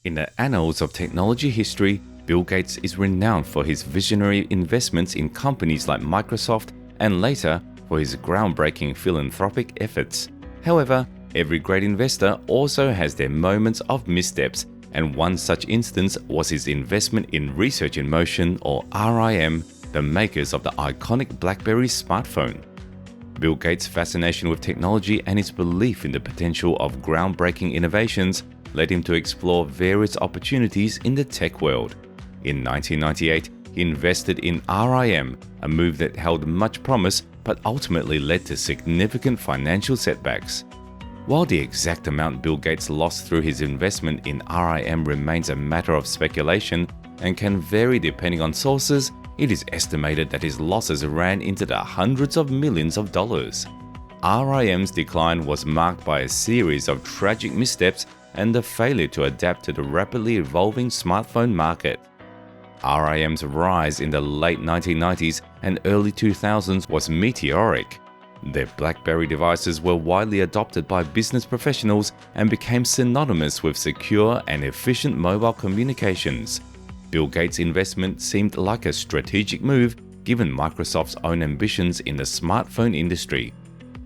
In the annals of technology history, Bill Gates is renowned for his visionary investments in companies like Microsoft and later for his groundbreaking philanthropic efforts. However, every great investor also has their moments of missteps, and one such instance was his investment in Research in Motion, or RIM, the makers of the iconic Blackberry smartphone. Bill Gates' fascination with technology and his belief in the potential of groundbreaking innovations led him to explore various opportunities in the tech world. In 1998, he invested in RIM, a move that held much promise but ultimately led to significant financial setbacks. While the exact amount Bill Gates lost through his investment in RIM remains a matter of speculation and can vary depending on sources, it is estimated that his losses ran into the hundreds of millions of dollars. RIM's decline was marked by a series of tragic missteps and the failure to adapt to the rapidly evolving smartphone market. RIM's rise in the late 1990s and early 2000s was meteoric. Their Blackberry devices were widely adopted by business professionals and became synonymous with secure and efficient mobile communications. Bill Gates' investment seemed like a strategic move given Microsoft's own ambitions in the smartphone industry.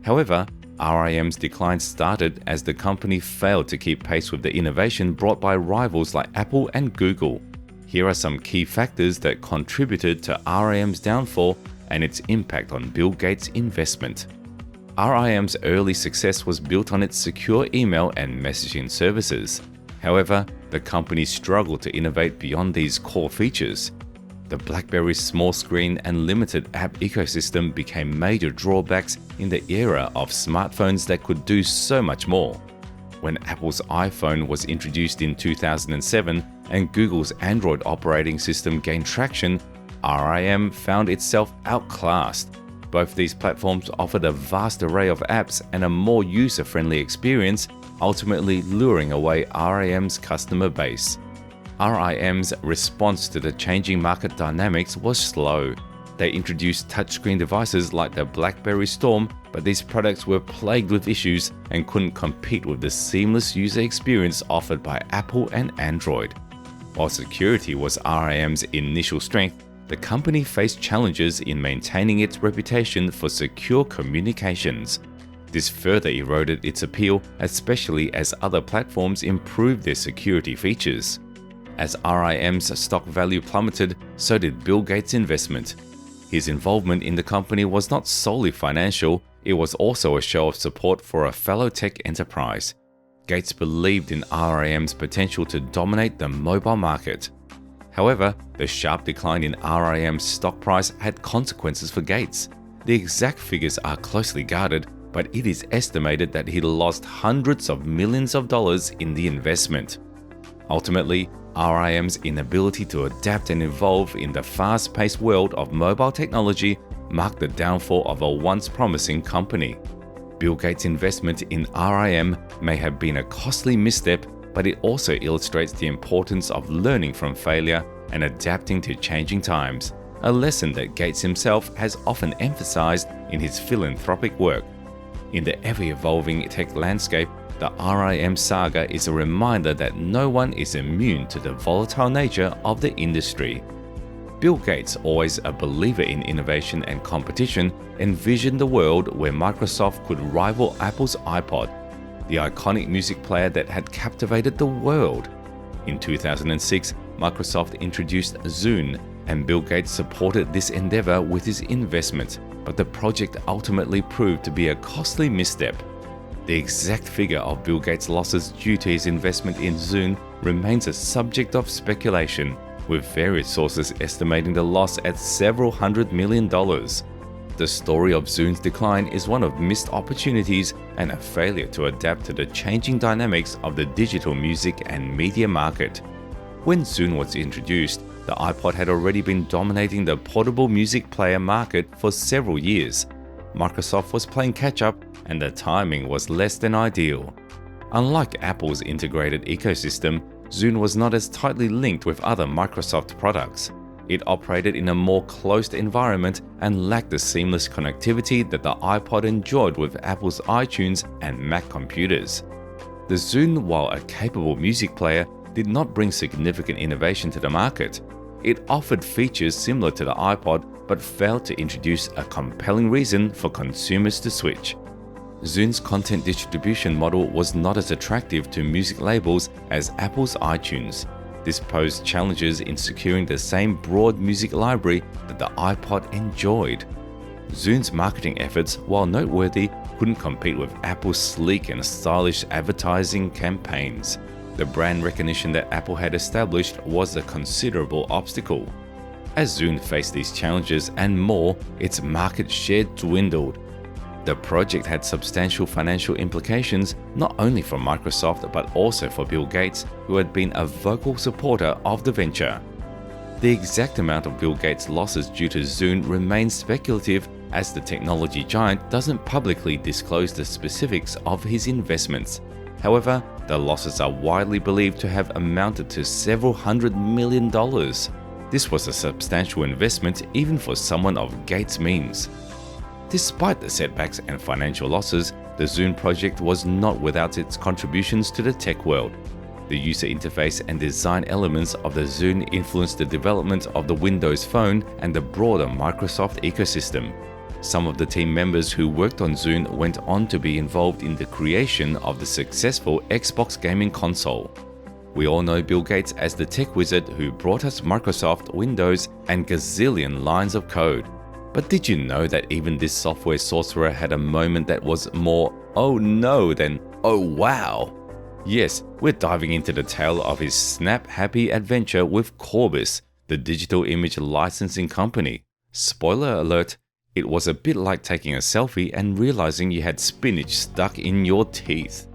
However, RIM's decline started as the company failed to keep pace with the innovation brought by rivals like Apple and Google. Here are some key factors that contributed to RIM's downfall and its impact on Bill Gates' investment. RIM's early success was built on its secure email and messaging services. However, the company struggled to innovate beyond these core features. The BlackBerry's small screen and limited app ecosystem became major drawbacks in the era of smartphones that could do so much more. When Apple's iPhone was introduced in 2007 and Google's Android operating system gained traction, RIM found itself outclassed. Both these platforms offered a vast array of apps and a more user-friendly experience, ultimately luring away RIM's customer base. RIM's response to the changing market dynamics was slow. They introduced touchscreen devices like the Blackberry Storm, but these products were plagued with issues and couldn't compete with the seamless user experience offered by Apple and Android. While security was RIM's initial strength, the company faced challenges in maintaining its reputation for secure communications. This further eroded its appeal, especially as other platforms improved their security features. As RIM's stock value plummeted, so did Bill Gates' investment. His involvement in the company was not solely financial, it was also a show of support for a fellow tech enterprise. Gates believed in RIM's potential to dominate the mobile market. However, the sharp decline in RIM's stock price had consequences for Gates. The exact figures are closely guarded, but it is estimated that he lost hundreds of millions of dollars in the investment. Ultimately, RIM's inability to adapt and evolve in the fast-paced world of mobile technology marked the downfall of a once promising company. Bill Gates' investment in RIM may have been a costly misstep, but it also illustrates the importance of learning from failure and adapting to changing times, a lesson that Gates himself has often emphasized in his philanthropic work. In the ever-evolving tech landscape, the RIM saga is a reminder that no one is immune to the volatile nature of the industry. Bill Gates, always a believer in innovation and competition, envisioned a world where Microsoft could rival Apple's iPod, the iconic music player that had captivated the world. In 2006, Microsoft introduced Zune, and Bill Gates supported this endeavor with his investment, but the project ultimately proved to be a costly misstep. The exact figure of Bill Gates' losses due to his investment in Zune remains a subject of speculation, with various sources estimating the loss at several $100 million. The story of Zune's decline is one of missed opportunities and a failure to adapt to the changing dynamics of the digital music and media market. When Zune was introduced, the iPod had already been dominating the portable music player market for several years. Microsoft was playing catch-up, and the timing was less than ideal. Unlike Apple's integrated ecosystem, Zune was not as tightly linked with other Microsoft products. It operated in a more closed environment and lacked the seamless connectivity that the iPod enjoyed with Apple's iTunes and Mac computers. The Zune, while a capable music player, did not bring significant innovation to the market. It offered features similar to the iPod but failed to introduce a compelling reason for consumers to switch. Zune content distribution model was not as attractive to music labels as Apple's iTunes. This posed challenges in securing the same broad music library that the iPod enjoyed. Zune's marketing efforts, while noteworthy, couldn't compete with Apple's sleek and stylish advertising campaigns. The brand recognition that Apple had established was a considerable obstacle. As Zune faced these challenges and more, its market share dwindled. The project had substantial financial implications not only for Microsoft but also for Bill Gates, who had been a vocal supporter of the venture. The exact amount of Bill Gates' losses due to Zune remains speculative, as the technology giant doesn't publicly disclose the specifics of his investments. However, the losses are widely believed to have amounted to several $100 million. This was a substantial investment even for someone of Gates' means. Despite the setbacks and financial losses, the Zune project was not without its contributions to the tech world. The user interface and design elements of the Zune influenced the development of the Windows Phone and the broader Microsoft ecosystem. Some of the team members who worked on Zune went on to be involved in the creation of the successful Xbox gaming console. We all know Bill Gates as the tech wizard who brought us Microsoft, Windows, and gazillion lines of code. But did you know that even this software sorcerer had a moment that was more "oh no" than "oh wow"? Yes, we're diving into the tale of his snap-happy adventure with Corbis, the digital image licensing company. Spoiler alert, it was a bit like taking a selfie and realizing you had spinach stuck in your teeth.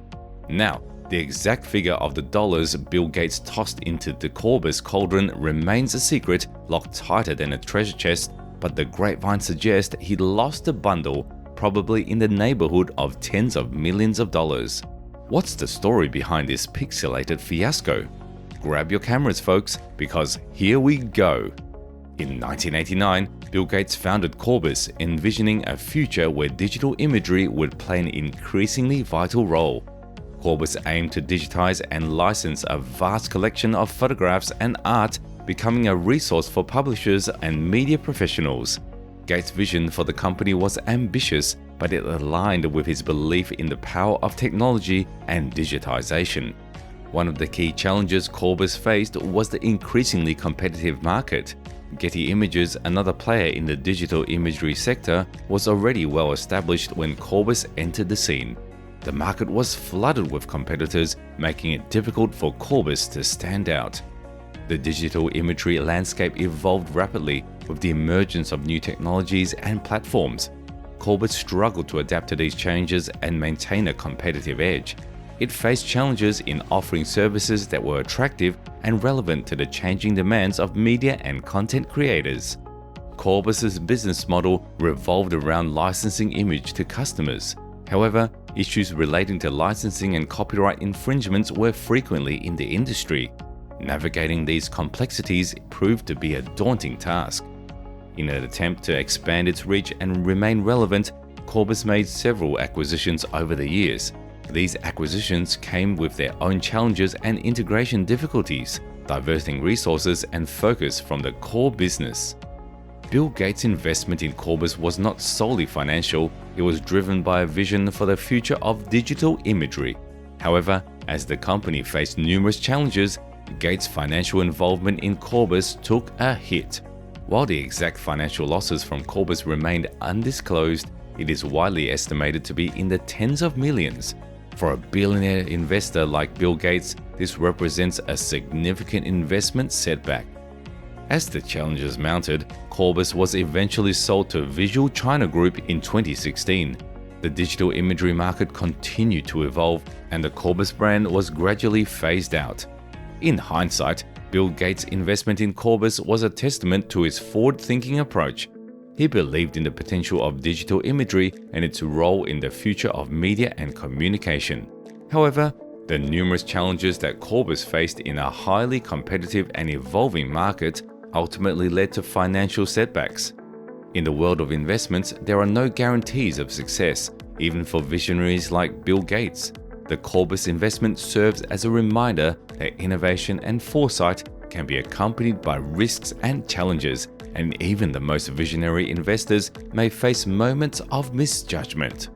Now, the exact figure of the dollars Bill Gates tossed into the Corbis cauldron remains a secret, locked tighter than a treasure chest, but the grapevine suggests he lost a bundle, probably in the neighborhood of tens of millions of dollars. What's the story behind this pixelated fiasco? Grab your cameras, folks, because here we go. In 1989, Bill Gates founded Corbis, envisioning a future where digital imagery would play an increasingly vital role. Corbis aimed to digitize and license a vast collection of photographs and art, becoming a resource for publishers and media professionals. Gates' vision for the company was ambitious, but it aligned with his belief in the power of technology and digitization. One of the key challenges Corbis faced was the increasingly competitive market. Getty Images, another player in the digital imagery sector, was already well established when Corbis entered the scene. The market was flooded with competitors, making it difficult for Corbis to stand out. The digital imagery landscape evolved rapidly with the emergence of new technologies and platforms. Corbis struggled to adapt to these changes and maintain a competitive edge. It faced challenges in offering services that were attractive and relevant to the changing demands of media and content creators. Corbis's business model revolved around licensing image to customers. However, issues relating to licensing and copyright infringements were frequently in the industry. Navigating these complexities proved to be a daunting task. In an attempt to expand its reach and remain relevant, Corbis made several acquisitions over the years. These acquisitions came with their own challenges and integration difficulties, diverting resources and focus from the core business. Bill Gates' investment in Corbis was not solely financial, it was driven by a vision for the future of digital imagery. However, as the company faced numerous challenges, Gates' financial involvement in Corbis took a hit. While the exact financial losses from Corbis remained undisclosed, it is widely estimated to be in the tens of millions. For a billionaire investor like Bill Gates, this represents a significant investment setback. As the challenges mounted, Corbis was eventually sold to Visual China Group in 2016. The digital imagery market continued to evolve, and the Corbis brand was gradually phased out. In hindsight, Bill Gates' investment in Corbis was a testament to his forward-thinking approach. He believed in the potential of digital imagery and its role in the future of media and communication. However, the numerous challenges that Corbis faced in a highly competitive and evolving market ultimately led to financial setbacks. In the world of investments, there are no guarantees of success, even for visionaries like Bill Gates. The Corbis investment serves as a reminder that innovation and foresight can be accompanied by risks and challenges, and even the most visionary investors may face moments of misjudgment.